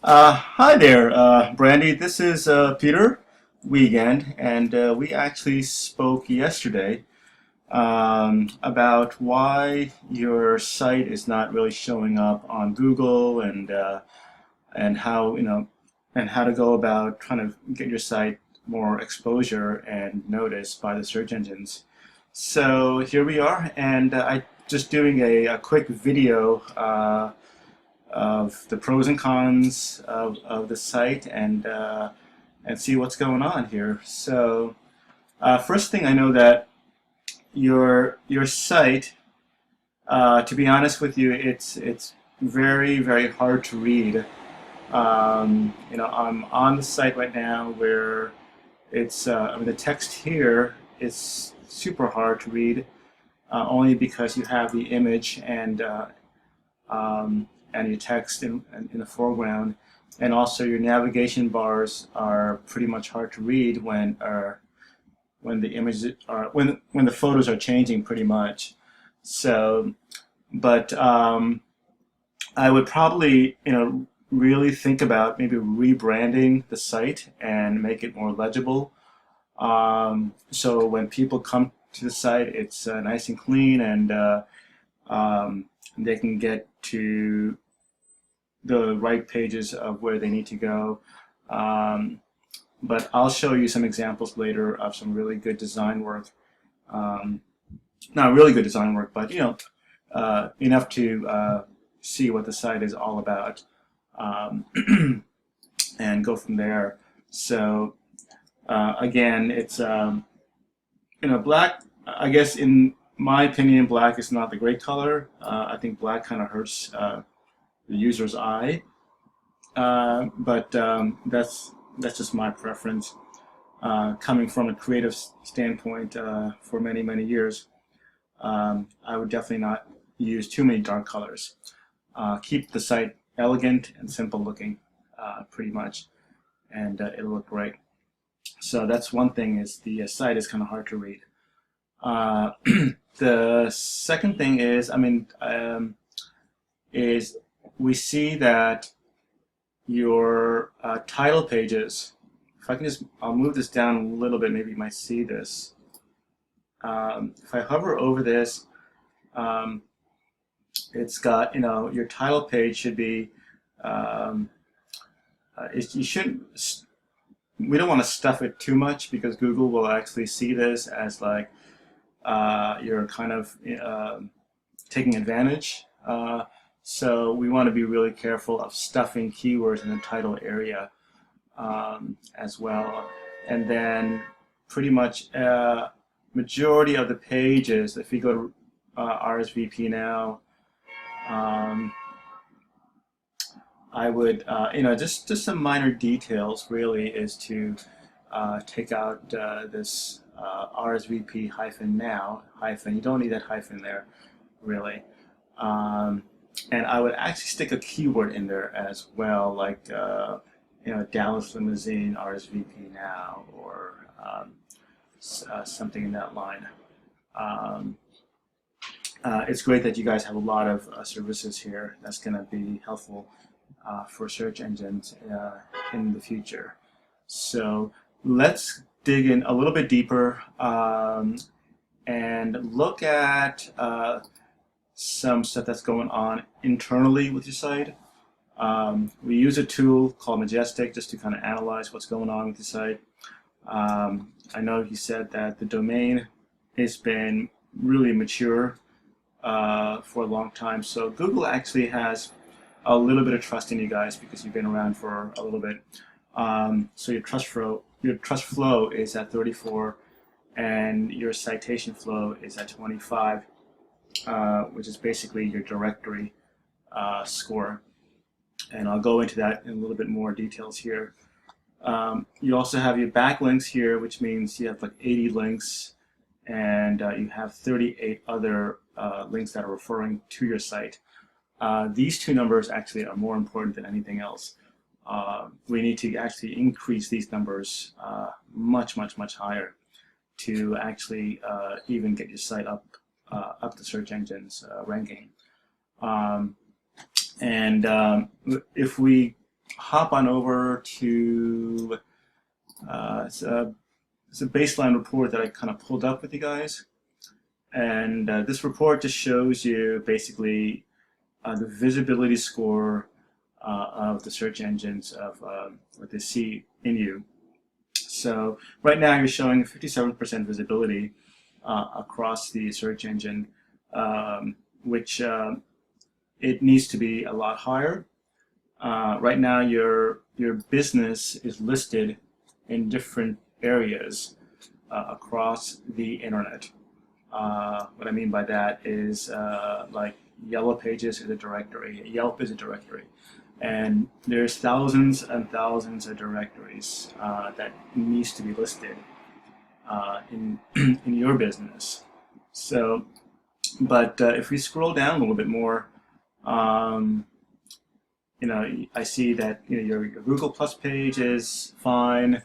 Hi there, Brandy. This is Peter Wiegand, and we actually spoke yesterday about why your site is not really showing up on Google, and how and how to go about trying to get your site more exposure and noticed by the search engines. So here we are, and I just doing a quick video. Of the pros and cons of the site and see what's going on here. So first thing, I know that your site, to be honest with you, it's very hard to read. I'm on the site right now where it's I mean the text here is super hard to read, only because you have the image and your text in the foreground, and also your navigation bars are pretty much hard to read when the images are when the photos are changing pretty much. So, but I would probably really think about maybe rebranding the site and make it more legible. So when people come to the site, it's nice and clean, and they can get to the right pages of where they need to go. But I'll show you some examples later of some really good design work. Um, Not really good design work, but enough to see what the site is all about, um, and go from there. So again, it's black. I guess in my opinion, black is not the great color. I think black kind of hurts the user's eye, but that's just my preference. Coming from a creative standpoint, for many years, I would definitely not use too many dark colors. Keep the site elegant and simple looking, pretty much, and it'll look great. So that's one thing, is the site is kind of hard to read. Uh, the second thing is, is we see that your title pages, if I can just, I'll move this down a little bit, maybe you might see this. If I hover over this, um, it's got, your title page should be, you shouldn't, we don't want to stuff it too much, because Google will actually see this as like you're kind of taking advantage. So we want to be really careful of stuffing keywords in the title area, as well. And then pretty much majority of the pages, if you go to RSVP now, I would, just some minor details really, is to take out this RSVP hyphen now hyphen. You don't need that hyphen there, really. And I would actually stick a keyword in there as well, like Dallas Limousine RSVP now, or something in that line. It's great that you guys have a lot of services here. That's going to be helpful for search engines in the future. So let's dig in a little bit deeper, and look at some stuff that's going on internally with your site. We use a tool called Majestic just to kind of analyze what's going on with your site. I know he said that the domain has been really mature for a long time, so Google actually has a little bit of trust in you guys because you've been around for a little bit. So your trust flow is at 34, and your citation flow is at 25. Which is basically your directory score. And I'll go into that in a little bit more details here. You also have your backlinks here, which means you have like 80 links, and you have 38 other links that are referring to your site. These two numbers actually are more important than anything else. We need to actually increase these numbers much higher to actually even get your site up the search engines ranking. If we hop on over to it's a baseline report that I kind of pulled up with you guys. And this report just shows you basically the visibility score of the search engines of what they see in you. So right now you're showing 57% visibility across the search engine, which it needs to be a lot higher. Right now your business is listed in different areas across the internet. What I mean by that is like Yellow Pages is a directory, Yelp is a directory, and there's thousands and thousands of directories that needs to be listed in in your business. So, but if we scroll down a little bit more, you know, I see that your Google Plus page is fine.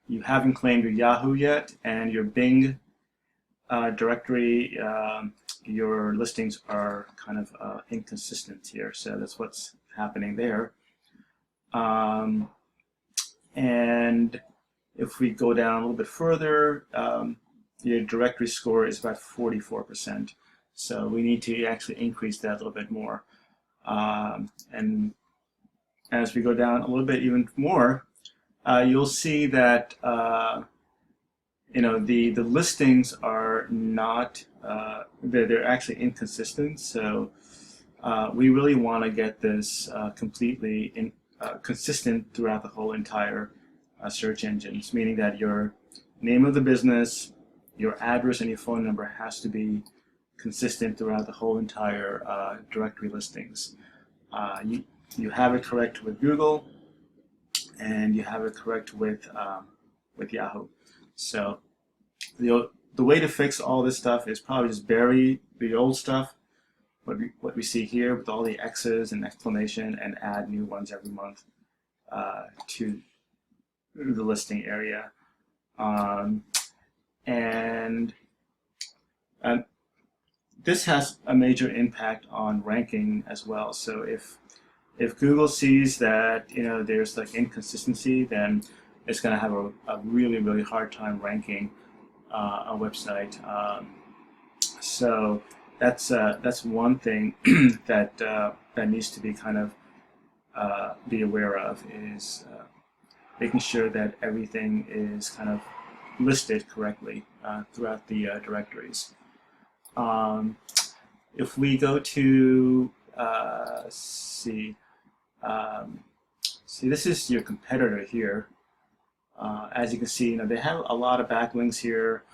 You haven't claimed your Yahoo yet, and your Bing directory, your listings are kind of inconsistent here. So that's what's happening there. And if we go down a little bit further, your directory score is about 44%. So we need to actually increase that a little bit more. And as we go down a little bit even more, you'll see that the listings are not they're actually inconsistent. So we really want to get this completely consistent throughout the whole entire search engines, meaning that your name of the business, your address, and your phone number has to be consistent throughout the whole entire directory listings. You have it correct with Google, and you have it correct with Yahoo. So the way to fix all this stuff is probably just bury the old stuff, what we see here with all the X's and exclamation, and add new ones every month to the listing area. And this has a major impact on ranking as well. So if Google sees that there's like inconsistency, then it's going to have a really, really hard time ranking a website. So that's one thing that needs to be kind of be aware of, is making sure that everything is kind of listed correctly throughout the directories. If we go to see, this is your competitor here. As you can see, they have a lot of backlinks here,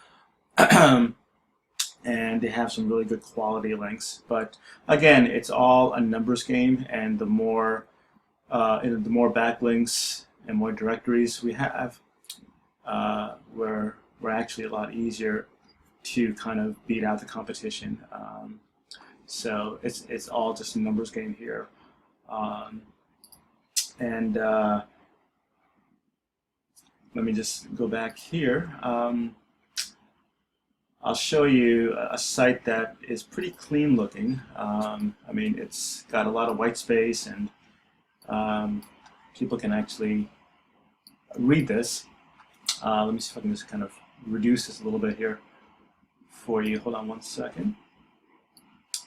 and they have some really good quality links. But again, it's all a numbers game, and the more backlinks and more directories we have, we're actually a lot easier to kind of beat out the competition. So it's all just a numbers game here. And let me just go back here. I'll show you a site that is pretty clean looking. I mean, it's got a lot of white space, and people can actually read this. Let me see if I can just kind of reduce this a little bit here for you. Hold on one second.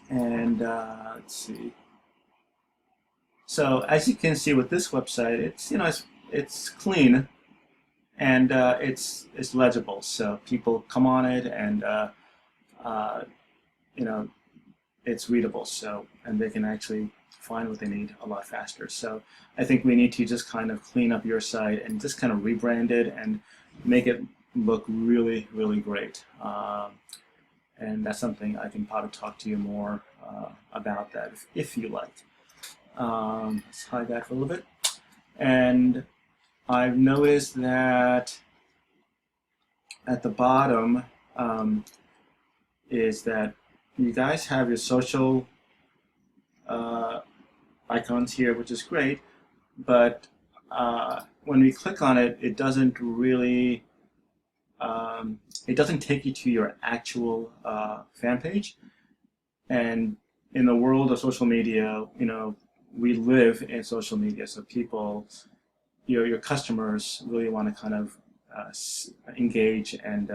And let's see. So as you can see with this website, it's clean, and it's legible. So people come on it, and it's readable. So, and they can actually find what they need a lot faster. So I think we need to just kind of clean up your site and just kind of rebrand it and make it look really, really great. And that's something I can probably talk to you more about that if you like. Let's hide that for a little bit. And I've noticed that at the bottom is that you guys have your social icons here, which is great, but when we click on it, it doesn't really it doesn't take you to your actual fan page. And in the world of social media, we live in social media, so people, your customers really want to kind of engage and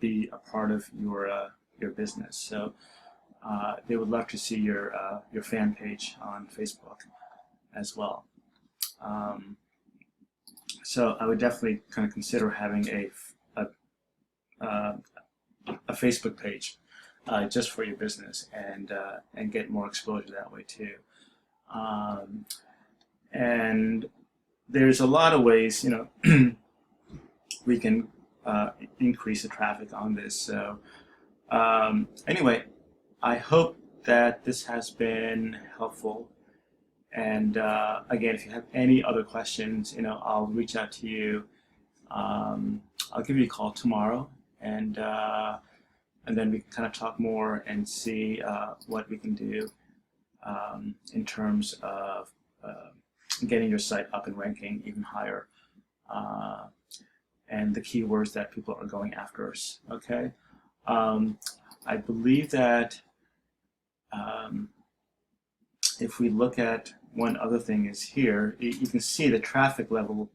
be a part of your business. So they would love to see your fan page on Facebook as well. So I would definitely kind of consider having a Facebook page just for your business, and get more exposure that way too. And there's a lot of ways, we can increase the traffic on this. So anyway, I hope that this has been helpful. And again, if you have any other questions, I'll reach out to you. I'll give you a call tomorrow, and then we can kind of talk more and see what we can do in terms of getting your site up and ranking even higher, and the keywords that people are going after us. Okay, I believe that if we look at one other thing is here, you can see the traffic level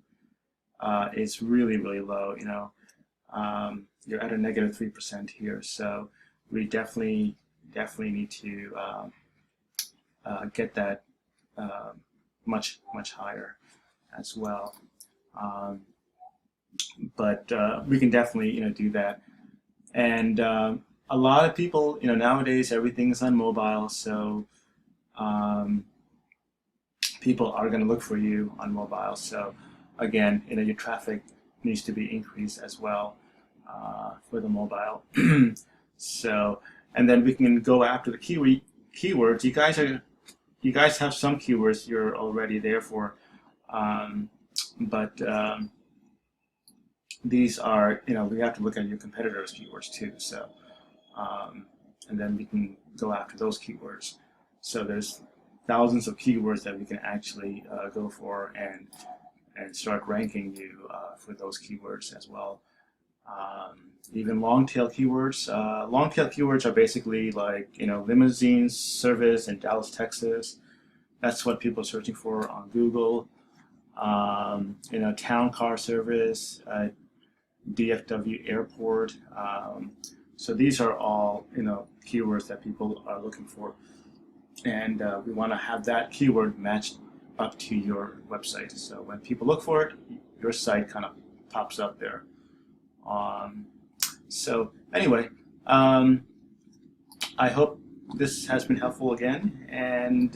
is really, really low. You're at a -3% here, so we definitely need to get that much higher as well. But we can definitely do that. And a lot of people, nowadays everything's on mobile, so people are going to look for you on mobile. So again, your traffic needs to be increased as well for the mobile. So, and then we can go after the keywords. You guys have some keywords you're already there for, but these are, we have to look at your competitors' keywords too. So, and then we can go after those keywords. So there's thousands of keywords that we can actually go for and start ranking you for those keywords as well. Even long-tail keywords. Long-tail keywords are basically like, limousine service in Dallas, Texas. That's what people are searching for on Google. Town car service, DFW airport. So these are all, keywords that people are looking for. And we want to have that keyword matched up to your website. So when people look for it, your site kind of pops up there. So anyway, I hope this has been helpful again. And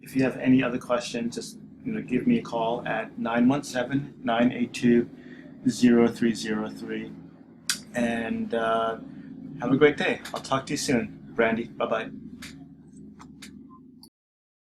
if you have any other questions, just give me a call at 917-982-0303. And have a great day. I'll talk to you soon. Brandy, bye-bye.